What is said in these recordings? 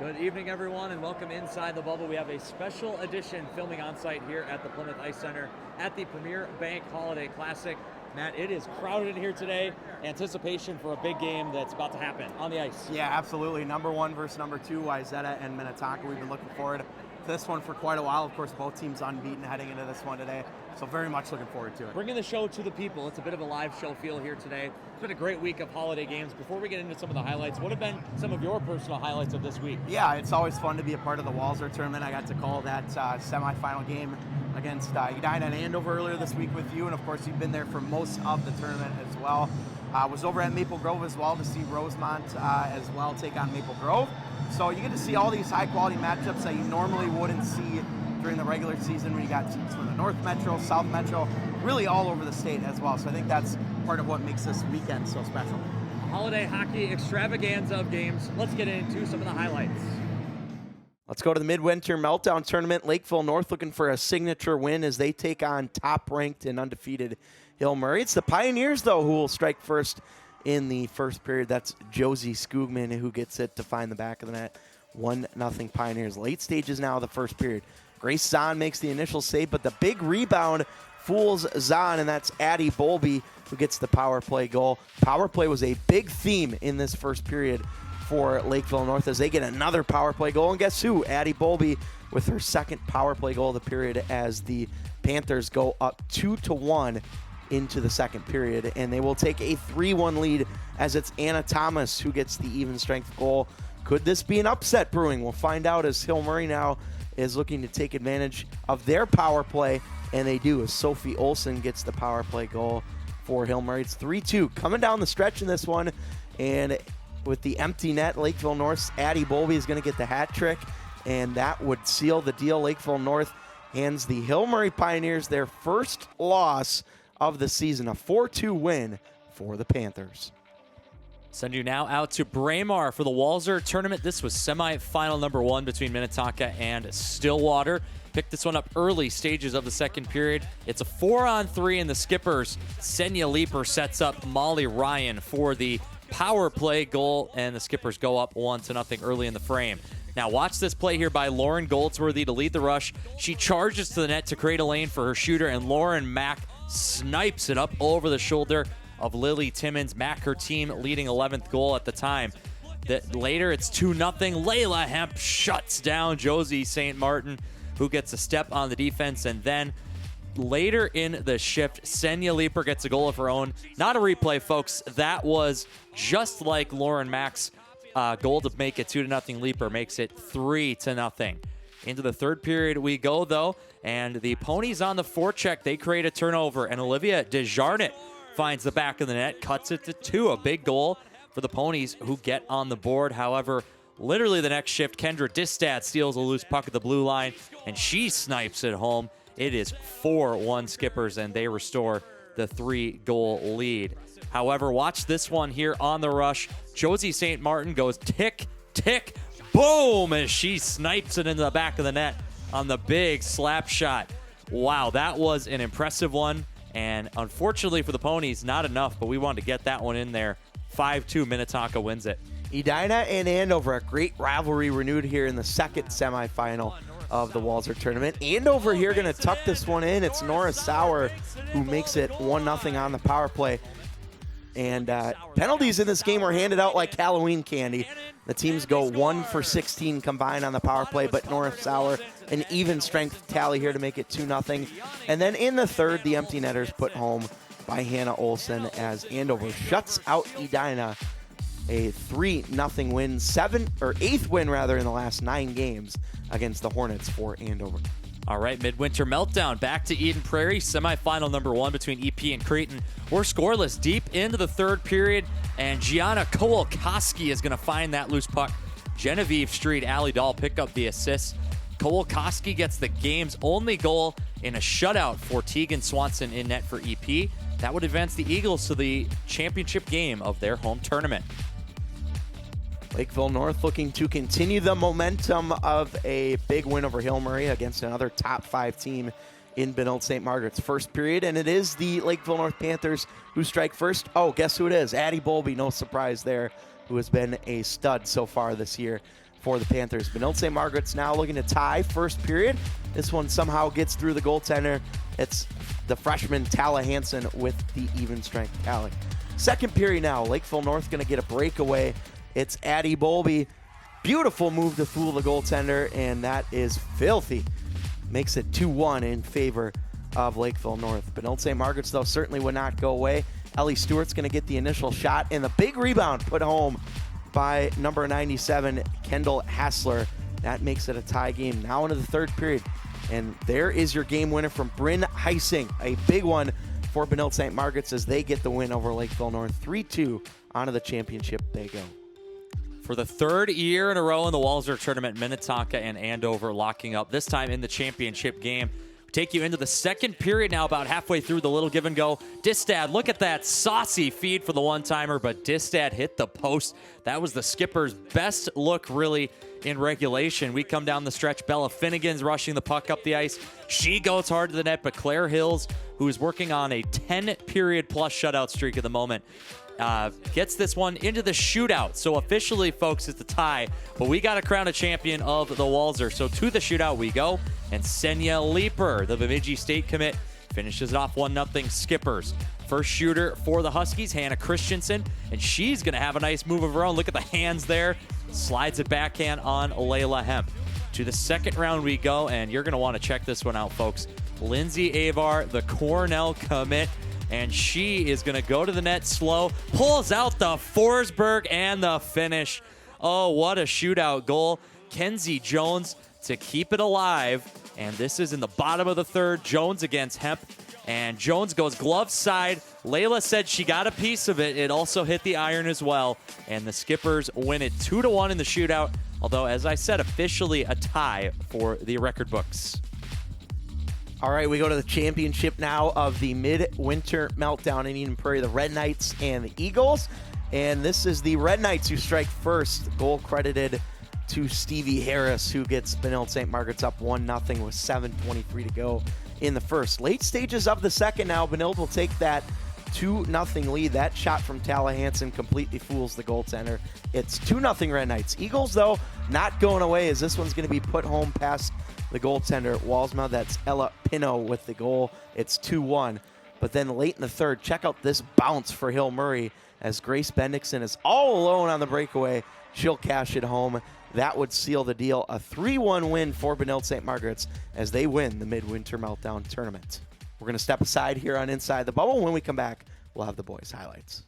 Good evening, everyone, and welcome inside the bubble. We have a special edition filming on site here at the Plymouth Ice Center at the Premier Bank Holiday Classic. Matt, it is crowded in here today. Anticipation for a big game that's about to happen on the ice. Yeah, absolutely. Number 1 versus number 2, Wayzata and Minnetonka. We've been looking forward to this one for quite a while. Of course, both teams unbeaten heading into this one today, so very much looking forward to it. Bringing the show to the people. It's a bit of a live show feel here today. It's been a great week of holiday games. Before we get into some of the highlights, what have been some of your personal highlights of this week? Yeah, it's always fun to be a part of the Wayzata tournament. I got to call that semifinal game against Edina and Andover earlier this week with you, and of course you've been there for most of the tournament as well. Was over at Maple Grove as well to see Rosemont as well take on Maple Grove. So you get to see all these high quality matchups that you normally wouldn't see during the regular season when you got teams from the North Metro, South Metro, really all over the state as well. So I think that's part of what makes this weekend so special. Holiday hockey extravaganza of games. Let's get into some of the highlights. Let's go to the Midwinter Meltdown Tournament. Lakeville North looking for a signature win as they take on top-ranked and undefeated Hill Murray. It's the Pioneers, though, who will strike first in the first period. That's Josie Skoogman who gets it to find the back of the net. 1-0 Pioneers. Late stages now of the first period. Grace Zahn makes the initial save, but the big rebound fools Zahn, and that's Addie Bolby who gets the power play goal. Power play was a big theme in this first period for Lakeville North as they get another power play goal. And guess who? Addie Bolby with her second power play goal of the period as the Panthers go up 2-1 into the second period. And they will take a 3-1 lead as it's Anna Thomas who gets the even strength goal. Could this be an upset brewing? We'll find out as Hill Murray now is looking to take advantage of their power play. And they do as Sophie Olsen gets the power play goal for Hill Murray. It's 3-2 coming down the stretch in this one. And with the empty net, Lakeville North's Addie Bolby is going to get the hat trick, and that would seal the deal. Lakeville North hands the Hill Murray Pioneers their first loss of the season, a 4-2 win for the Panthers. Send you now out to Braemar for the Wayzata tournament. This was semifinal number 1 between Minnetonka and Stillwater. Picked this one up early stages of the second period. It's a 4-on-3, and the skippers, Senya Leeper, sets up Molly Ryan for the power play goal, and the skippers go up 1-0 early in the frame. Now watch this play here by Lauren Goldsworthy to lead the rush. She charges to the net to create a lane for her shooter, and Lauren Mack snipes it up over the shoulder of Lily Timmons. Mack, her team leading 11th goal at the time. Later it's 2-0. Layla Hemp shuts down Josie St. Martin, who gets a step on the defense, and then later in the shift, Senya Leeper gets a goal of her own. Not a replay, folks. That was just like Lauren Mack's goal to make it 2-0. Leeper makes it 3-0. Into the third period we go, though, and the Ponies on the forecheck. They create a turnover, and Olivia Desjarnet finds the back of the net, cuts it to 2. A big goal for the Ponies, who get on the board. However, literally the next shift, Kendra Distad steals a loose puck at the blue line, and she snipes it home. It is 4-1 Skippers, and they restore the 3-goal lead. However, watch this one here on the rush. Josie St. Martin goes tick, tick, boom, as she snipes it into the back of the net on the big slap shot. Wow, that was an impressive one, and unfortunately for the Ponies, not enough, but we wanted to get that one in there. 5-2, Minnetonka wins it. Edina and Andover, a great rivalry renewed here in the second semifinal of the Wayzata tournament. Andover here going to tuck this one in. It's Nora Sauer who makes it 1-0 on the power play. And penalties in this game were handed out like Halloween candy. The teams go 1 for 16 combined on the power play, but Nora Sauer, an even strength tally here to make it 2-0. And then in the third, the empty netters put home by Hannah Olsen as Andover shuts out Edina. A 3-0 win, 8th win rather in the last 9 games against the Hornets for Andover. All right, Midwinter Meltdown back to Eden Prairie, semifinal number 1 between EP and Creighton. We're scoreless deep into the third period, and Gianna Kowalkoski is going to find that loose puck. Genevieve Street, Allie Dahl pick up the assist. Kowalkoski gets the game's only goal in a shutout for Tegan Swanson in net for EP. That would advance the Eagles to the championship game of their home tournament. Lakeville North looking to continue the momentum of a big win over Hill Murray against another top 5 team in Benilde St. Margaret's first period. And it is the Lakeville North Panthers who strike first. Oh, guess who it is? Addie Bolby, no surprise there, who has been a stud so far this year for the Panthers. Benilde-St. Margaret's now looking to tie first period. This one somehow gets through the goaltender. It's the freshman Tala Hansen with the even strength tally. Second period now, Lakeville North going to get a breakaway. It's Addie Bowlby. Beautiful move to fool the goaltender, and that is filthy. Makes it 2-1 in favor of Lakeville North. Benilde-St. Margaret's, though, certainly would not go away. Ellie Stewart's going to get the initial shot, and the big rebound put home by number 97, Kendall Hassler. That makes it a tie game now into the third period. And there is your game winner from Bryn Heising. A big one for Benilde-St. Margaret's as they get the win over Lakeville North. 3-2 onto the championship they go. For the third year in a row in the Walzer tournament, Minnetonka and Andover locking up, this time in the championship game. Take you into the second period now, about halfway through the little give and go. Distad, look at that saucy feed for the one-timer, but Distad hit the post. That was the skipper's best look, really, in regulation. We come down the stretch. Bella Finnegan's rushing the puck up the ice. She goes hard to the net, but Claire Hills, who is working on a 10-period-plus shutout streak at the moment, gets this one into the shootout. So officially, folks, it's a tie, but we got to crown a champion of the Walzer. So to the shootout we go, and Senya Leeper, the Bemidji State commit, finishes it off 1-0 Skippers. First shooter for the Huskies, Hannah Christensen, and she's going to have a nice move of her own. Look at the hands there. Slides it backhand on Layla Hemp. To the second round we go, and you're going to want to check this one out, folks. Lindsay Avar, the Cornell commit, and she is going to go to the net slow, pulls out the Forsberg and the finish. Oh, what a shootout goal. Kenzie Jones to keep it alive, and this is in the bottom of the third. Jones against Hemp, and Jones goes glove side. Layla said she got a piece of it. It also hit the iron as well, and the Skippers win it 2-1 in the shootout, although, as I said, officially a tie for the record books. All right, we go to the championship now of the Midwinter Meltdown in Eden Prairie, the Red Knights and the Eagles. And this is the Red Knights who strike first. Goal credited to Stevie Harris, who gets Benilde-St. Margaret's up 1-0 with 7:23 to go in the first. Late stages of the second now, Benilde will take that 2-0 lead. That shot from Tala Hansen completely fools the goaltender. It's 2-0 Red Knights. Eagles, though, not going away as this one's going to be put home past the goaltender, Walsma. That's Ella Pino with the goal. It's 2-1. But then late in the third, check out this bounce for Hill Murray as Grace Bendixson is all alone on the breakaway. She'll cash it home. That would seal the deal. A 3-1 win for Benilde-St. Margaret's as they win the Midwinter Meltdown tournament. We're going to step aside here on Inside the Bubble. When we come back, we'll have the boys' highlights.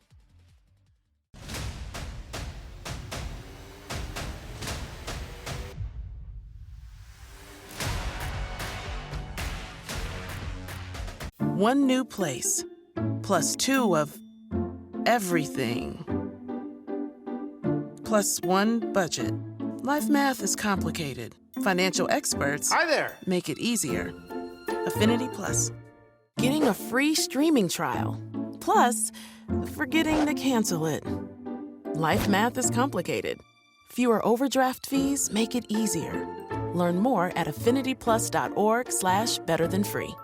One new place, plus two of everything, plus one budget. Life math is complicated. Financial experts Hi there. make it easier. Affinity Plus. Getting a free streaming trial. Plus, forgetting to cancel it. Life math is complicated. Fewer overdraft fees make it easier. Learn more at affinityplus.org/betterthanfree.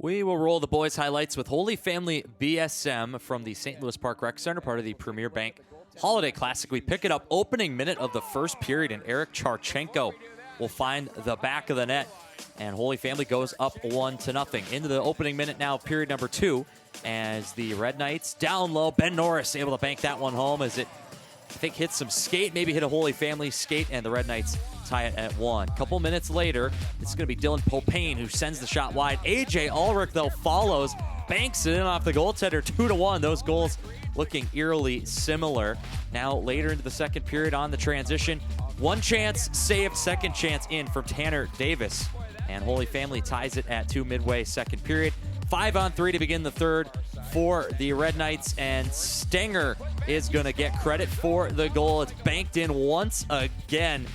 We will roll the boys' highlights with Holy Family BSM from the St. Louis Park Rec Center, part of the Premier Bank Holiday Classic. We pick it up opening minute of the first period, and Eric Charchenko will find the back of the net, and Holy Family goes up 1-0. Into the opening minute now, period number 2, as the Red Knights down low. Ben Norris able to bank that one home as it, I think, hit some skate, maybe hit a Holy Family skate, and the Red Knights tie it at 1. Couple minutes later, it's going to be Dylan Popane who sends the shot wide. A.J. Ulrich, though, follows, banks it in off the goaltender, 2-1. Those goals looking eerily similar. Now, later into the second period on the transition, one chance saved, second chance in from Tanner Davis. And Holy Family ties it at 2 midway second period. 5-on-3 to begin the third for the Red Knights, and Stenger is going to get credit for the goal. It's banked in once again,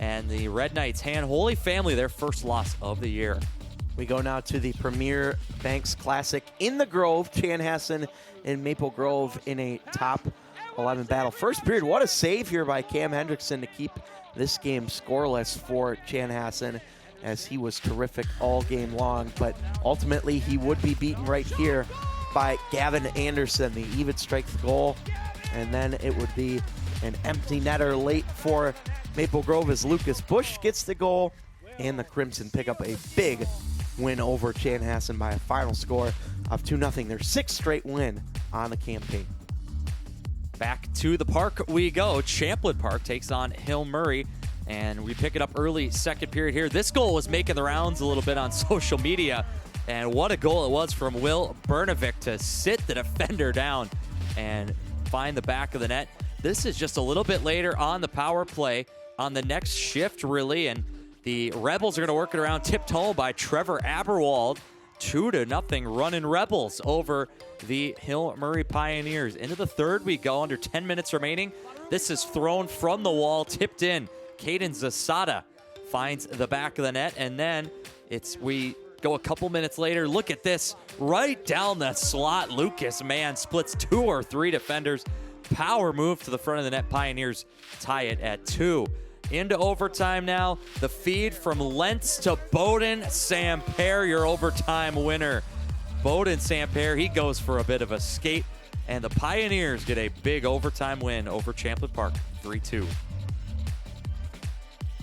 and the Red Knights hand Holy Family their first loss of the year. We go now to the Premier Banks Classic in the Grove. Chanhassen and Maple Grove in a top 11 battle. First period, what a save here by Cam Hendrickson to keep this game scoreless for Chanhassen, as he was terrific all game long. But ultimately, he would be beaten right here by Gavin Anderson, the even strength goal. And then it would be an empty netter late for Maple Grove as Lucas Bush gets the goal, and the Crimson pick up a big win over Chanhassen by a final score of 2-0. Their 6th straight win on the campaign. Back to the park we go. Champlin Park takes on Hill Murray, and we pick it up early second period here. This goal was making the rounds a little bit on social media, and what a goal it was from Will Bernovic to sit the defender down and find the back of the net. This is just a little bit later on the power play on the next shift, really, and the Rebels are going to work it around, tipped home by Trevor Aberwald. 2-0 running Rebels over the Hill Murray Pioneers. Into the third we go, under 10 minutes remaining. This is thrown from the wall, tipped in. Caden Zasada finds the back of the net, and then we go a couple minutes later. Look at this, right down the slot. Lucas Mann splits 2 or 3 defenders. Power move to the front of the net. Pioneers tie it at 2. Into overtime now. The feed from Lentz to Bowden Samper, your overtime winner. Bowden Samper, he goes for a bit of a skate, and the Pioneers get a big overtime win over Champlin Park, 3-2.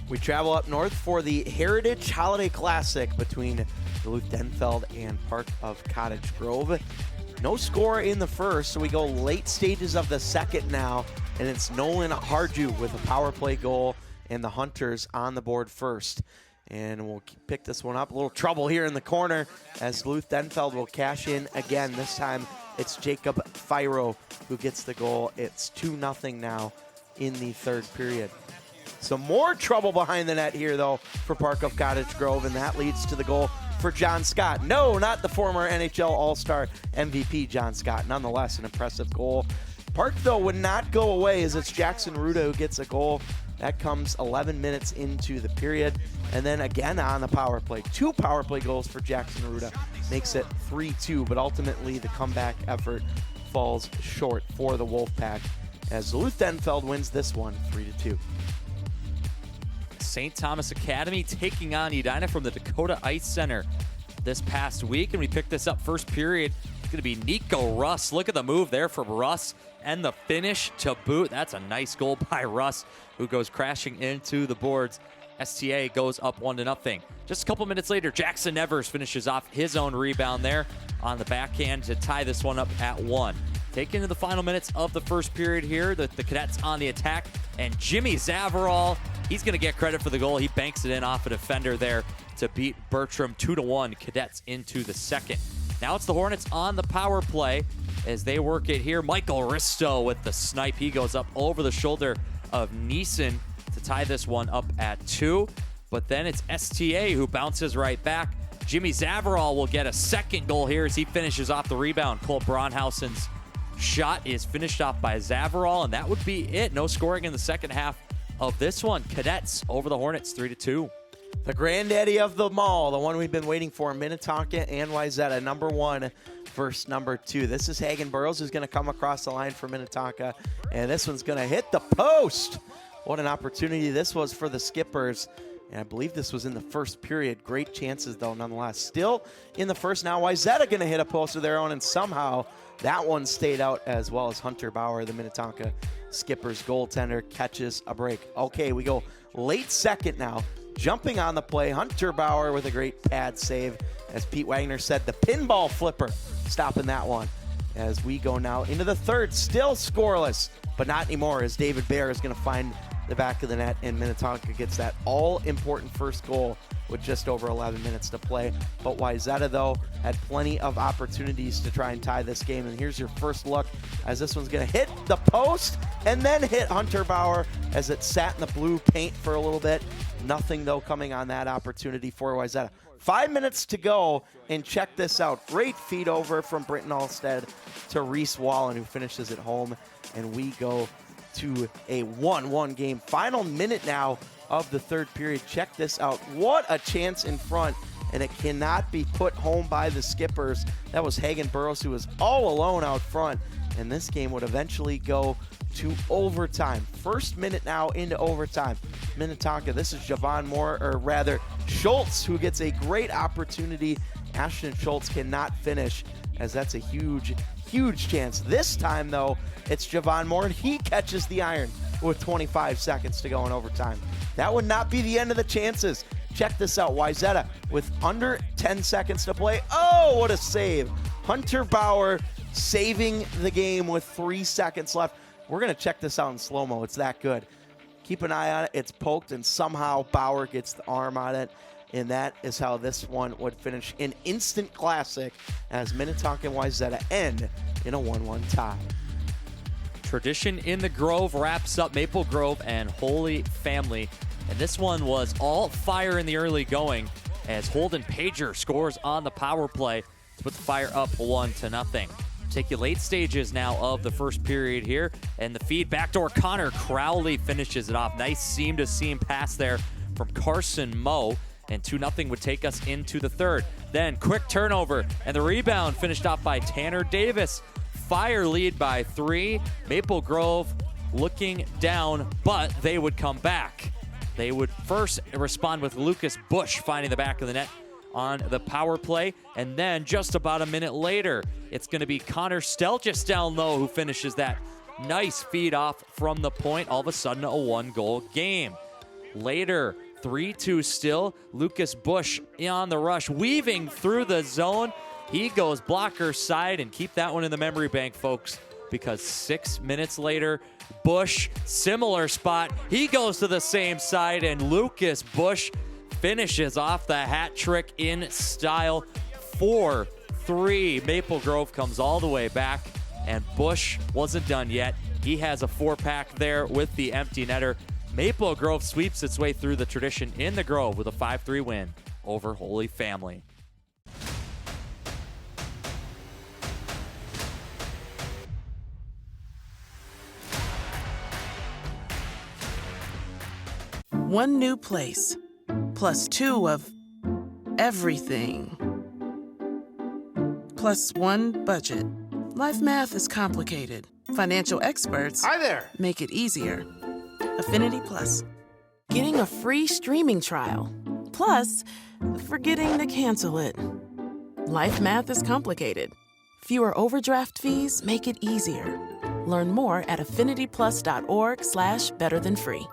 We travel up north for the Heritage Holiday Classic between Duluth-Denfeld and Park of Cottage Grove. No score in the first, so we go late stages of the second now, and it's Nolan Harju with a power play goal, and the Hunters on the board first. And we'll pick this one up. A little trouble here in the corner as Duluth-Denfeld will cash in again. This time it's Jacob Firo who gets the goal. It's 2-0 now in the third period. Some more trouble behind the net here, though, for Park of Cottage Grove, and that leads to the goal for John Scott. No, not the former NHL All-Star MVP John Scott. Nonetheless, an impressive goal. Park, though, would not go away as it's Jackson Ruda who gets a goal. That comes 11 minutes into the period. And then again on the power play. 2 power play goals for Jackson Ruda. Makes it 3-2, but ultimately the comeback effort falls short for the Wolfpack as Duluth-Denfeld wins this one 3-2. St. Thomas Academy taking on Edina from the Dakota Ice Center this past week, and we picked this up first period. It's going to be Nico Russ. Look at the move there from Russ and the finish to boot. That's a nice goal by Russ, who goes crashing into the boards. STA goes up 1-0. Just a couple minutes later, Jackson Nevers finishes off his own rebound there on the backhand to tie this one up at 1. Taking into the final minutes of the first period here, the Cadets on the attack, and Jimmy Zavarol, he's going to get credit for the goal. He banks it in off a defender there to beat Bertram 2-1. Cadets into the second. Now it's the Hornets on the power play as they work it here. Michael Risto with the snipe. He goes up over the shoulder of Neeson to tie this one up at 2. But then it's STA who bounces right back. Jimmy Zavarol will get a second goal here as he finishes off the rebound. Cole Braunhausen's shot is finished off by Zavarol, and that would be it. No scoring in the second half of this one. Cadets over the Hornets 3-2. The granddaddy of them all, the one we've been waiting for, Minnetonka and Wayzata, number 1 versus number 2. This is Hagen Burrows who's going to come across the line for Minnetonka, and this one's going to hit the post. What an opportunity this was for the Skippers And I believe this was in the first period. Great chances, though, nonetheless. Still in the first now. Wayzata going to hit a post of their own, and somehow that one stayed out, as well as Hunter Bauer, the Minnetonka Skippers goaltender, catches a break. Okay, we go late second now. Jumping on the play, Hunter Bauer with a great pad save. As Pete Wagner said, the pinball flipper stopping that one. As we go now into the third, still scoreless, but not anymore, as David Baer is going to find the back of the net, and Minnetonka gets that all-important first goal with just over 11 minutes to play. But Wayzata, though, had plenty of opportunities to try and tie this game. And here's your first look, as this one's going to hit the post and then hit Hunter Bauer as it sat in the blue paint for a little bit. Nothing, though, coming on that opportunity for Wayzata. 5 minutes to go, and check this out. Great feed over from Britton Alstead to Reese Wallen, who finishes it home. And we go to a 1-1 game. Final minute now of the third period. Check this out. What a chance in front, and it cannot be put home by the Skippers. That was Hagen Burrows, who was all alone out front, and this game would eventually go to overtime. First minute now into overtime. Minnetonka, this is Javon Moore, or rather Schultz, who gets a great opportunity. Ashton Schultz cannot finish, as that's a huge chance. This time, though, it's Javon Moore, and he catches the iron with 25 seconds to go in overtime. That would not be the end of the chances. Check this out. Wayzata with under 10 seconds to play. Oh, what a save. Hunter Bauer saving the game with 3 seconds left. We're going to check this out in slow-mo. It's that good. Keep an eye on it. It's poked, and somehow Bauer gets the arm on it. And that is how this one would finish. An instant classic as Minnetonka and Wayzata end in a 1-1 tie. Tradition in the Grove wraps up Maple Grove and Holy Family. And this one was all fire in the early going as Holden Pager scores on the power play to put the Fire up 1-0. Take you late stages now of the first period here. And the feed backdoor Connor Crowley finishes it off. Nice seam-to-seam pass there from Carson Moe. And 2-0 would take us into the third. Then quick turnover, and the rebound finished off by Tanner Davis. Fire lead by 3. Maple Grove looking down, but they would come back. They would first respond with Lucas Bush finding the back of the net on the power play. And then just about a minute later, it's going to be Connor Stelgis down low who finishes that nice feed off from the point. All of a sudden, a 1-goal game. Later, 3-2 still. Lucas Bush on the rush, weaving through the zone. He goes blocker side, and keep that one in the memory bank, folks, because 6 minutes later, Bush, similar spot. He goes to the same side, and Lucas Bush finishes off the hat trick in style. 4-3. Maple Grove comes all the way back, and Bush wasn't done yet. He has a 4-pack there with the empty netter. Maple Grove sweeps its way through the tradition in the Grove with a 5-3 win over Holy Family. One new place, plus 2 of everything, plus 1 budget. Life math is complicated. Financial experts Hi there. make it easier. Affinity Plus. Getting a free streaming trial. Plus, forgetting to cancel it. Life math is complicated. Fewer overdraft fees make it easier. Learn more at affinityplus.org/betterthanfree.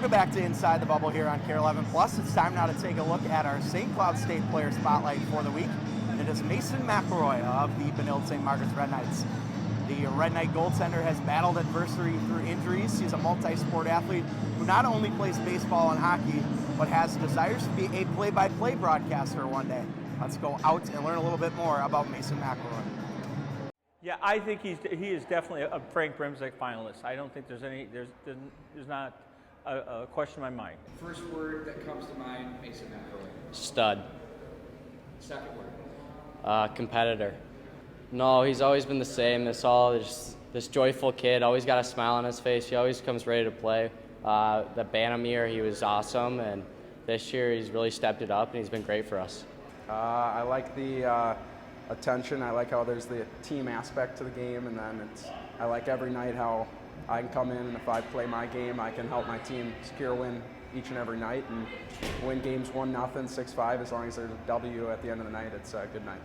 Welcome back to Inside the Bubble here on Kare 11 Plus. It's time now to take a look at our St. Cloud State Player Spotlight for the week. And it is Mason McElroy of the Benilde-St. Margaret's Red Knights. The Red Knight goaltender has battled adversity through injuries. He's a multi-sport athlete who not only plays baseball and hockey, but has desires to be a play-by-play broadcaster one day. Let's go out and learn a little bit more about Mason McElroy. Yeah, I think he is definitely a Frank Brimsek finalist. I don't think there's not a question in my mind. First word that comes to mind, Mason McElroy. Stud. Second word. Competitor. No, he's always been the same. This joyful kid, always got a smile on his face. He always comes ready to play. The Bantam year, he was awesome, and this year he's really stepped it up, and he's been great for us. I like the attention. I like how there's the team aspect to the game, and then I like every night how I can come in, and if I play my game, I can help my team secure a win each and every night and win games 1-0, 6-5. As long as there's a W at the end of the night, it's a good night.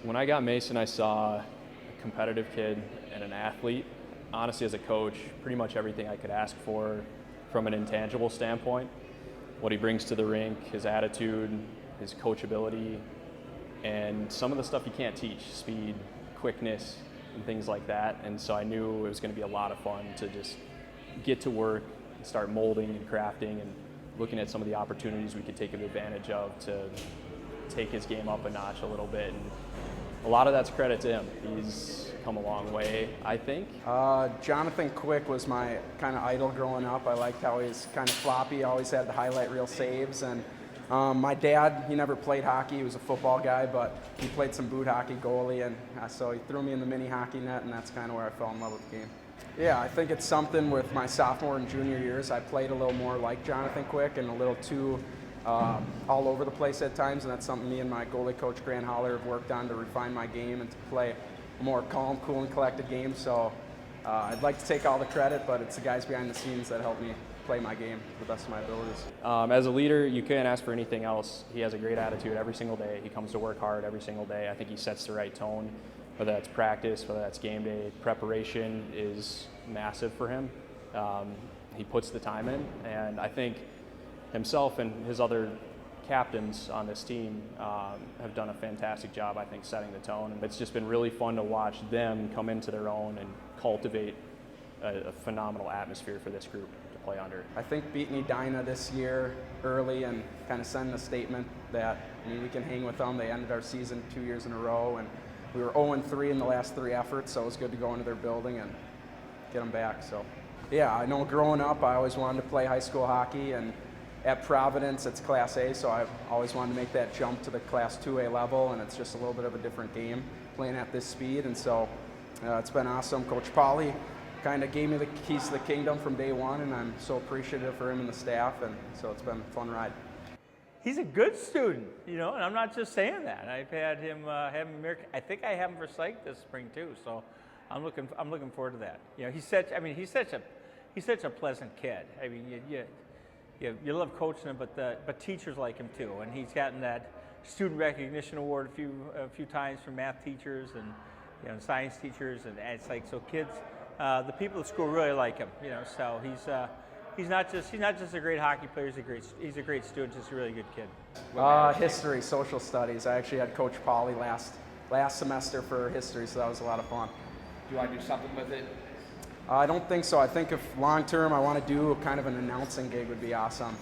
When I got Mason, I saw a competitive kid and an athlete. Honestly, as a coach, pretty much everything I could ask for from an intangible standpoint. What he brings to the rink, his attitude, his coachability, and some of the stuff you can't teach, speed, quickness, and things like that. And so I knew it was going to be a lot of fun to just get to work and start molding and crafting and looking at some of the opportunities we could take advantage of to take his game up a notch a little bit. And a lot of that's credit to him. He's come a long way, I think. Jonathan Quick was my kind of idol growing up. I liked how he's kind of floppy, always had the highlight reel saves. And my dad, he never played hockey. He was a football guy, but he played some boot hockey, goalie, and so he threw me in the mini hockey net, and that's kind of where I fell in love with the game. Yeah, I think it's something with my sophomore and junior years. I played a little more like Jonathan Quick and a little too all over the place at times, and that's something me and my goalie coach, Grant Holler, have worked on to refine my game and to play a more calm, cool, and collected game. So I'd like to take all the credit, but it's the guys behind the scenes that help me play my game to the best of my abilities. As a leader, you can't ask for anything else. He has a great attitude every single day. He comes to work hard every single day. I think he sets the right tone, whether that's practice, whether that's game day. Preparation is massive for him. He puts the time in, and I think himself and his other captains on this team have done a fantastic job, I think, setting the tone. And it's just been really fun to watch them come into their own and cultivate a phenomenal atmosphere for this group to play under. I think beating Edina this year early and kind of sending a statement that, we can hang with them. They ended our season 2 years in a row, and we were 0-3 in the last 3 efforts, so it was good to go into their building and get them back. So, yeah, I know growing up I always wanted to play high school hockey, and at Providence it's Class A, so I've always wanted to make that jump to the Class 2A level, and it's just a little bit of a different game playing at this speed, and so it's been awesome. Coach Pauly kind of gave me the keys to the kingdom from day one, and I'm so appreciative for him and the staff, and so it's been a fun ride. He's a good student, and I'm not just saying that. I've had him have him American. I think I have him for psych this spring too, so I'm looking forward to that. He's such a pleasant kid. I mean, you love coaching him, but teachers like him too, and he's gotten that student recognition award a few times from math teachers and science teachers, and it's like, so kids, the people at school really like him. So he's not just a great hockey player. He's a great student. Just a really good kid. History, social studies. I actually had Coach Pauly last semester for history, so that was a lot of fun. Do you want to do something with it? I don't think so. I think if long term I want to do kind of an announcing gig would be awesome,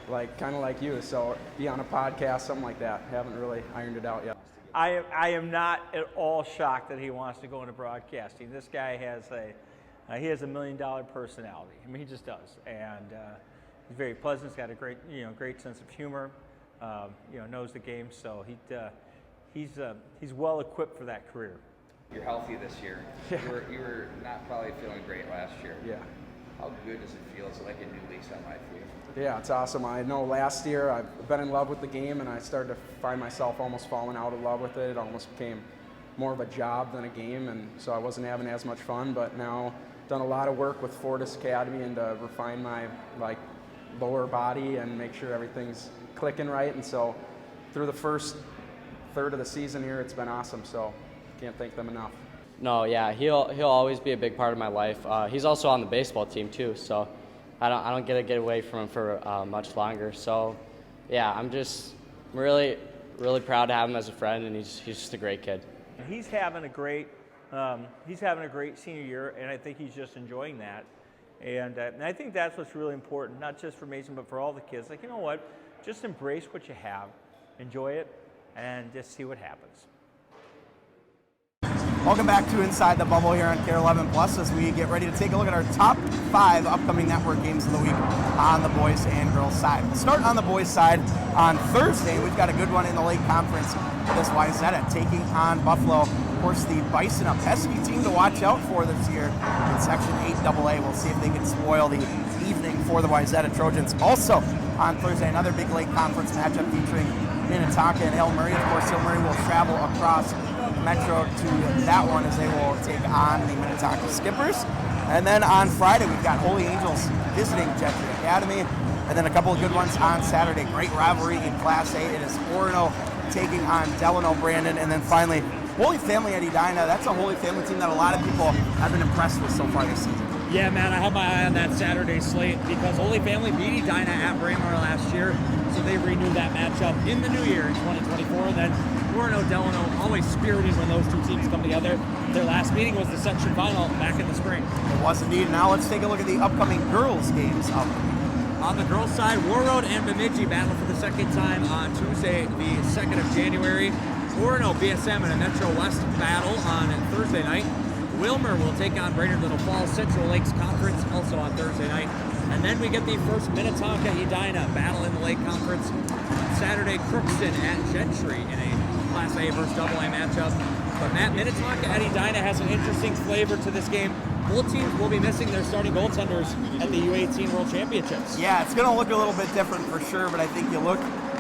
kind of like you. So be on a podcast, something like that. Haven't really ironed it out yet. I am not at all shocked that he wants to go into broadcasting. This guy has a $1 million personality. I mean, he just does, and he's very pleasant. He's got a great sense of humor. Knows the game, so he's well equipped for that career. You're healthy this year. Yeah. You were not probably feeling great last year. Yeah. How good does it feel? Is it like a new lease on life for you? Yeah, it's awesome. I know last year I've been in love with the game, and I started to find myself almost falling out of love with it. It almost became more of a job than a game, and so I wasn't having as much fun. But now done a lot of work with Fortis Academy and to refine my lower body and make sure everything's clicking right. And so through the first third of the season here, it's been awesome. So can't thank them enough. No, yeah, he'll always be a big part of my life. He's also on the baseball team too, so I don't get to get away from him for much longer. So, yeah, I'm just really proud to have him as a friend, and he's just a great kid. He's having a great senior year, and I think he's just enjoying that. And I think that's what's really important, not just for Mason, but for all the kids. Like, you know what? Just embrace what you have, enjoy it, and just see what happens. Welcome back to Inside the Bubble here on Kare 11 Plus as we get ready to take a look at our top 5 upcoming network games of the week on the boys and girls side. We'll start on the boys side on Thursday. We've got a good one in the Lake Conference. This Wayzata taking on Buffalo. Of course, the Bison, a pesky team to watch out for this year in Section 8AA. We'll see if they can spoil the evening for the Wayzata Trojans. Also on Thursday, another big Lake Conference matchup featuring Minnetonka and Hill Murray. Of course, Hill Murray will travel across Metro to that one as they will take on the Minnetonka Skippers. And then on Friday, we've got Holy Angels visiting Gentry Academy. And then a couple of good ones on Saturday. Great rivalry in Class A. It is Orono taking on Delano Brandon. And then finally, Holy Family at Edina. That's a Holy Family team that a lot of people have been impressed with so far this season. Yeah, man, I have my eye on that Saturday slate because Holy Family beat Edina at Braemar last year, so they renewed that matchup in the new year in 2024. And then Orono Delano, always spirited when those two teams come together. Their last meeting was the section final back in the spring. It was indeed. Now let's take a look at the upcoming girls' games of the week. On the girls' side, Warroad and Bemidji battle for the second time on Tuesday, the 2nd of January. Orono BSM in a Metro West battle on Thursday night. Wilmer will take on Brainerd Little Falls Central Lakes Conference also on Thursday night. And then we get the first Minnetonka Edina battle in the Lake Conference on Saturday. Crookston at Gentry in a Class A versus AA matchup. But Matt, Minnetonka at Edina has an interesting flavor to this game. Both teams will be missing their starting goaltenders at the U18 World Championships. Yeah, it's going to look a little bit different for sure, but I think you look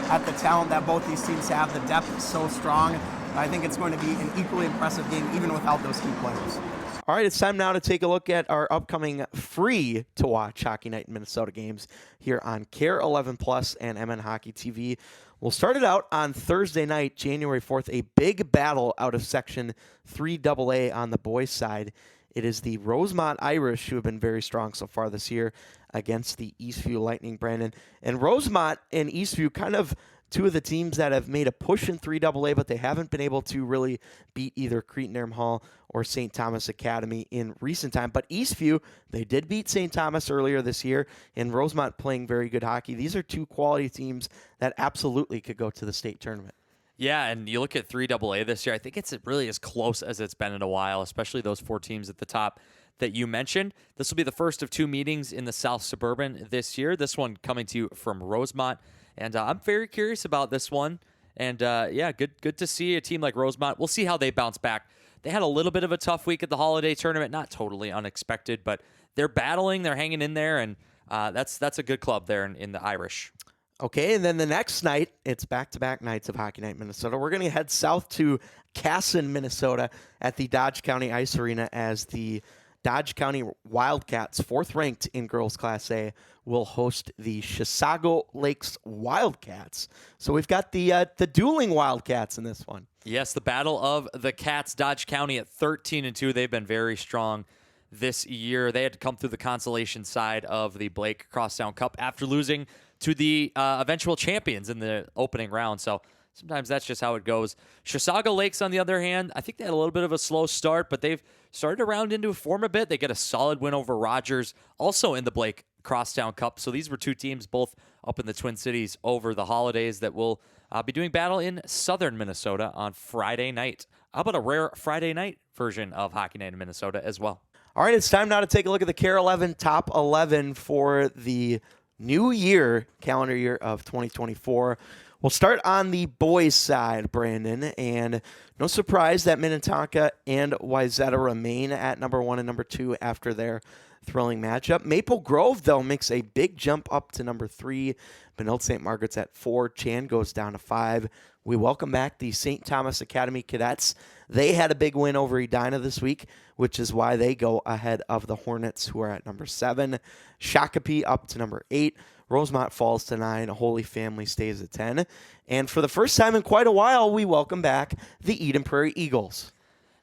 at the talent that both these teams have. The depth is so strong. I think it's going to be an equally impressive game even without those key players. All right, it's time now to take a look at our upcoming free-to-watch Hockey Night in Minnesota games here on Kare 11 Plus and MN Hockey TV. We'll start it out on Thursday night, January 4th, a big battle out of Section 3AA on the boys' side. It is the Rosemont Irish, who have been very strong so far this year, against the Eastview Lightning, Brandon. And Rosemont and Eastview kind of two of the teams that have made a push in 3AA, but they haven't been able to really beat either Cretin-Airm Hall or St. Thomas Academy in recent time. But Eastview, they did beat St. Thomas earlier this year, and Rosemont playing very good hockey. These are two quality teams that absolutely could go to the state tournament. Yeah, and you look at 3AA this year, I think it's really as close as it's been in a while, especially those 4 teams at the top that you mentioned. This will be the first of 2 meetings in the South Suburban this year. This one coming to you from Rosemont. And I'm very curious about this one. And, yeah, good to see a team like Rosemont. We'll see how they bounce back. They had a little bit of a tough week at the holiday tournament. Not totally unexpected, but they're battling. They're hanging in there, and that's a good club there in the Irish. Okay, and then the next night, it's back-to-back nights of Hockey Night Minnesota. We're going to head south to Casson, Minnesota at the Dodge County Ice Arena as the Dodge County Wildcats, 4th ranked in girls Class A, will host the Chisago Lakes Wildcats. So we've got the dueling Wildcats in this one. Yes, the battle of the Cats. Dodge County at 13-2. They've been very strong this year. They had to come through the consolation side of the Blake Crosstown Cup after losing to the eventual champions in the opening round. So sometimes that's just how it goes. Chisago Lakes, on the other hand, I think they had a little bit of a slow start, but they've started to round into form a bit. They get a solid win over Rogers, also in the Blake Crosstown Cup. So these were 2 teams both up in the Twin Cities over the holidays that will be doing battle in southern Minnesota on Friday night. How about a rare Friday night version of Hockey Night in Minnesota as well? All right, it's time now to take a look at the Kare 11 Top 11 for the new year, calendar year of 2024. We'll start on the boys' side, Brandon, and no surprise that Minnetonka and Wayzata remain at number 1 and number 2 after their thrilling matchup. Maple Grove, though, makes a big jump up to number 3. Benilde St. Margaret's at 4. Chan goes down to 5. We welcome back the St. Thomas Academy Cadets. They had a big win over Edina this week, which is why they go ahead of the Hornets, who are at number 7. Shakopee up to number 8. Rosemont falls to 9. Holy Family stays at 10. And for the first time in quite a while, we welcome back the Eden Prairie Eagles.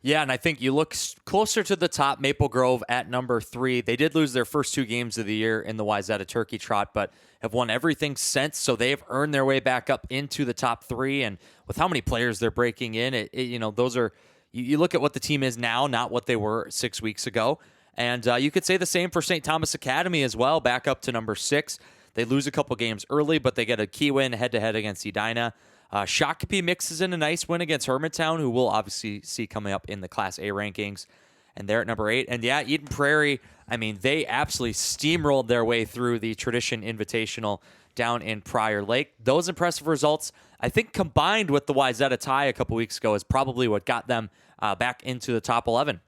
Yeah, and I think you look closer to the top, Maple Grove at number 3. They did lose their first 2 games of the year in the Wayzata Turkey Trot, but have won everything since, so they've earned their way back up into the top 3. And with how many players they're breaking in, those are you look at what the team is now, not what they were 6 weeks ago. And you could say the same for St. Thomas Academy as well, back up to number 6. They lose a couple games early, but they get a key win head-to-head against Edina. Shakopee mixes in a nice win against Hermantown, who we'll obviously see coming up in the Class A rankings. And they're at number 8. And yeah, Eden Prairie, they absolutely steamrolled their way through the Tradition Invitational down in Prior Lake. Those impressive results, I think, combined with the Wayzata tie a couple weeks ago, is probably what got them back into the top 11.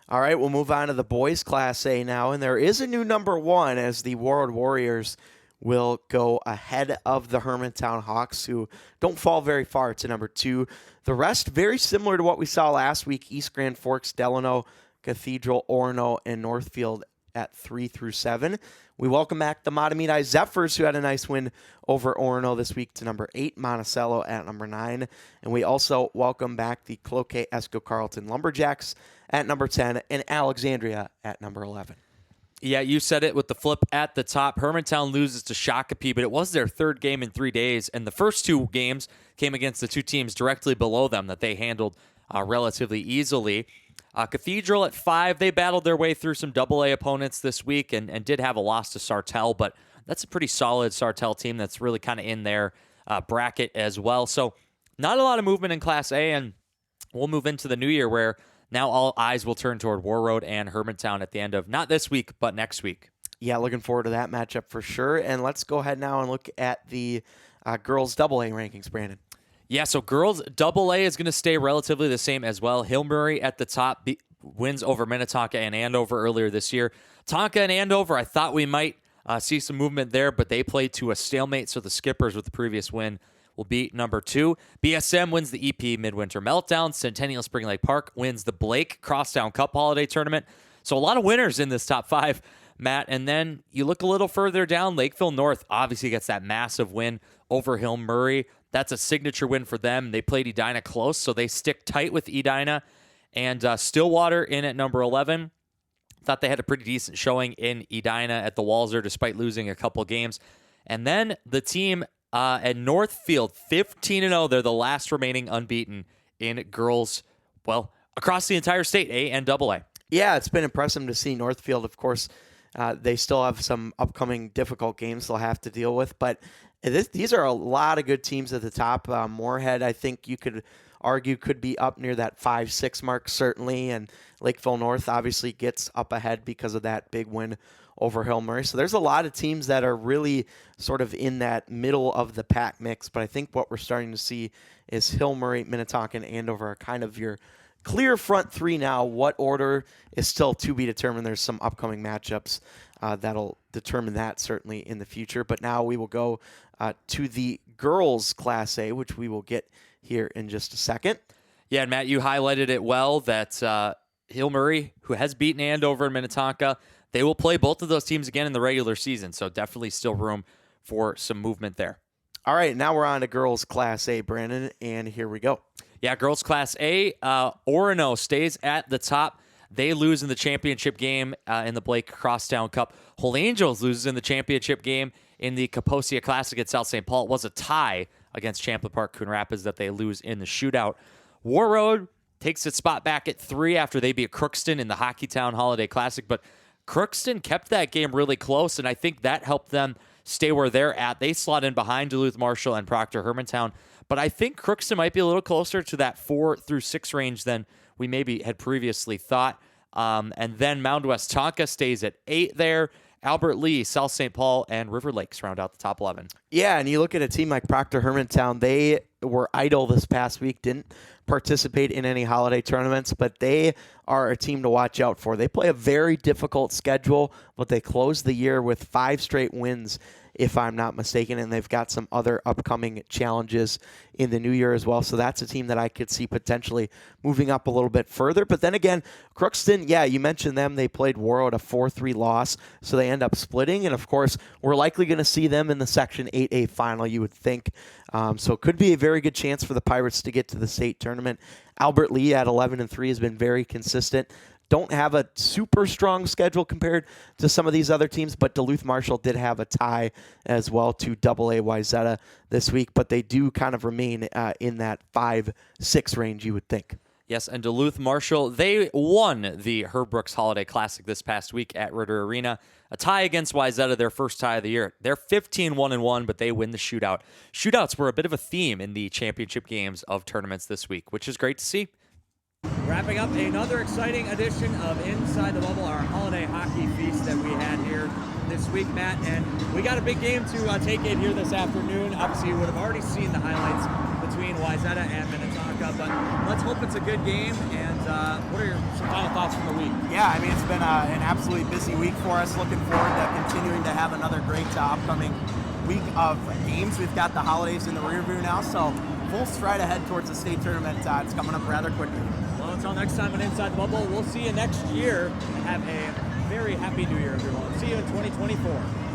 All right, we'll move on to the boys Class A now. And there is a new number 1 as the Warroad Warriors will go ahead of the Hermantown Hawks, who don't fall very far to number 2. The rest, very similar to what we saw last week: East Grand Forks, Delano, Cathedral, Orono, and Northfield at 3 through 7. We welcome back the Matamidi Zephyrs, who had a nice win over Orono this week, to number 8, Monticello at number 9. And we also welcome back the Cloquet Esco Carlton Lumberjacks at number 10 and Alexandria at number 11. Yeah, you said it with the flip at the top. Hermantown loses to Shakopee, but it was their 3rd game in 3 days, and the first 2 games came against the 2 teams directly below them that they handled relatively easily. Cathedral at 5, they battled their way through some AA opponents this week and did have a loss to Sartell, but that's a pretty solid Sartell team that's really kind of in their bracket as well. So not a lot of movement in Class A, and we'll move into the new year where now all eyes will turn toward Warroad and Hermantown at the end of not this week, but next week. Yeah, looking forward to that matchup for sure. And let's go ahead now and look at the girls AA rankings, Brandon. Yeah, so girls AA is going to stay relatively the same as well. Hill Murray at the top, wins over Minnetonka and Andover earlier this year. Tonka and Andover, I thought we might see some movement there, but they played to a stalemate, so the Skippers with the previous win will be number 2. BSM wins the EP Midwinter Meltdown. Centennial Spring Lake Park wins the Blake Crosstown Cup Holiday Tournament. So a lot of winners in this top 5, Matt. And then you look a little further down, Lakeville North obviously gets that massive win over Hill Murray. That's a signature win for them. They played Edina close, so they stick tight with Edina. And Stillwater in at number 11. Thought they had a pretty decent showing in Edina at the Walzer despite losing a couple games. And then the team at Northfield, 15-0. They're the last remaining unbeaten in girls, well, across the entire state, A and AA. Yeah, it's been impressive to see Northfield. Of course, they still have some upcoming difficult games they'll have to deal with, but these are a lot of good teams at the top. Moorhead, I think you could argue, could be up near that 5-6 mark, certainly, and Lakeville North obviously gets up ahead because of that big win over Hill Murray. So there's a lot of teams that are really sort of in that middle of the pack mix, but I think what we're starting to see is Hill Murray, Minnetonka, and Andover are kind of your clear front 3 now. What order is still to be determined. There's some upcoming matchups that'll determine that certainly in the future, but now we will go to the girls Class A, which we will get here in just a second. Yeah, and Matt, you highlighted it well that Hill Murray, who has beaten Andover and Minnetonka, they will play both of those teams again in the regular season, so definitely still room for some movement there. All right, now we're on to girls Class A, Brandon, and here we go. Yeah, girls Class A, Orono stays at the top. They lose in the championship game in the Blake Crosstown Cup. Holy Angels loses in the championship game in the Kaposia Classic at South St. Paul. It was a tie against Champlain Park Coon Rapids that they lose in the shootout. Warroad takes its spot back at 3 after they beat Crookston in the Hockeytown Holiday Classic, but Crookston kept that game really close, and I think that helped them stay where they're at. They slot in behind Duluth Marshall and Proctor Hermantown, but I think Crookston might be a little closer to that 4 through 6 range than we maybe had previously thought. And then Mound West Tonka stays at 8 there. Albert Lee, South St. Paul, and River Lakes round out the top 11. Yeah, and you look at a team like Proctor Hermantown, they were idle this past week, didn't participate in any holiday tournaments, but they are a team to watch out for. They play a very difficult schedule, but they close the year with 5 straight wins if I'm not mistaken, and they've got some other upcoming challenges in the new year as well. So that's a team that I could see potentially moving up a little bit further. But then again, Crookston, yeah, you mentioned them. They played Warroad, a 4-3 loss, so they end up splitting. And of course, we're likely going to see them in the Section 8A final, you would think. So it could be a very good chance for the Pirates to get to the state tournament. Albert Lee at 11-3 has been very consistent. Don't have a super strong schedule compared to some of these other teams, but Duluth Marshall did have a tie as well to AA Wayzata this week, but they do kind of remain in that 5-6 range, you would think. Yes, and Duluth Marshall, they won the Herb Brooks Holiday Classic this past week at Ritter Arena. A tie against Wayzata, their first tie of the year. They're 15-1-1, but they win the shootout. Shootouts were a bit of a theme in the championship games of tournaments this week, which is great to see. Wrapping up another exciting edition of Inside the Bubble, our holiday hockey feast that we had here this week, Matt. And we got a big game to take in here this afternoon. Obviously, you would have already seen the highlights between Wayzata and Minnetonka, but let's hope it's a good game. And what are some final thoughts from the week? Yeah, I mean, it's been an absolutely busy week for us. Looking forward to continuing to have another great upcoming week of games. We've got the holidays in the rear view now, so full stride ahead towards the state tournament. It's coming up rather quickly. Well, until next time on Inside the Bubble, we'll see you next year, and have a very happy New Year, everyone. See you in 2024.